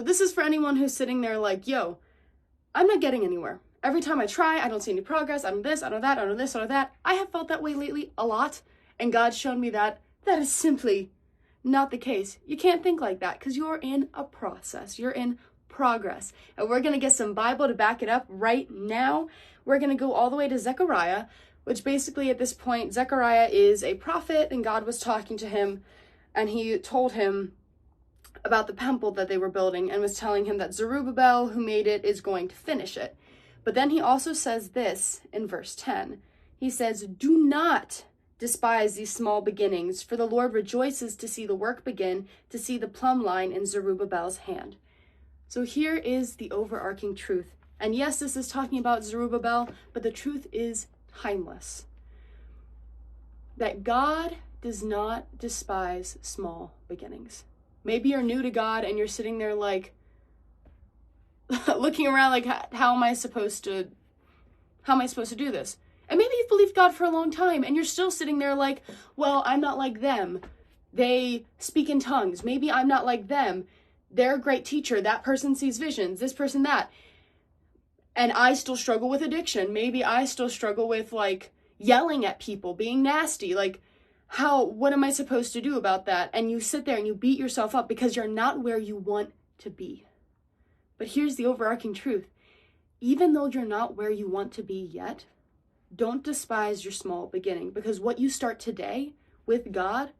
This is for anyone who's sitting there like, yo, I'm not getting anywhere. Every time I try, I don't see any progress. I don't this, I don't that, I don't this, I don't that. I have felt that way lately a lot, and God's shown me that that is simply not the case. You can't think like that because you're in a process. You're in progress. And we're going to get some Bible to back it up right now. We're going to go all the way to Zechariah, which basically at this point, Zechariah is a prophet, and God was talking to him, and he told him about the temple that they were building and was telling him that Zerubbabel, who made it, is going to finish it. But then he also says this in verse 10. He says, "Do not despise these small beginnings, for the Lord rejoices to see the work begin, to see the plumb line in Zerubbabel's hand." So here is the overarching truth. And yes, this is talking about Zerubbabel, but the truth is timeless. That God does not despise small beginnings. Maybe you're new to God and you're sitting there like, looking around like, how am I supposed to do this? And maybe you've believed God for a long time and you're still sitting there like, well, I'm not like them. They speak in tongues. Maybe I'm not like them. They're a great teacher. That person sees visions, this person, that. And I still struggle with addiction. Maybe I still struggle with like yelling at people, being nasty. Like, what am I supposed to do about that? And you sit there and you beat yourself up because you're not where you want to be. But here's the overarching truth. Even though you're not where you want to be yet, don't despise your small beginning, because what you start today with God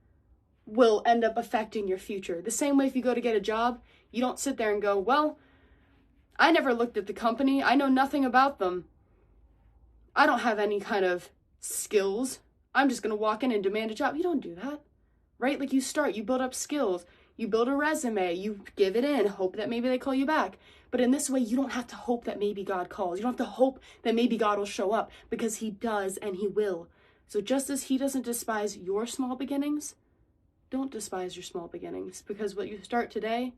will end up affecting your future. The same way if you go to get a job, you don't sit there and go, well, I never looked at the company. I know nothing about them. I don't have any kind of skills. I'm just going to walk in and demand a job. You don't do that, right? Like you build up skills, you build a resume, you give it in, hope that maybe they call you back. But in this way, you don't have to hope that maybe God calls. You don't have to hope that maybe God will show up, because he does and he will. So just as he doesn't despise your small beginnings, don't despise your small beginnings, because what you start today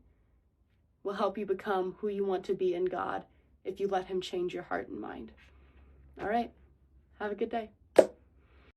will help you become who you want to be in God if you let him change your heart and mind. All right. Have a good day.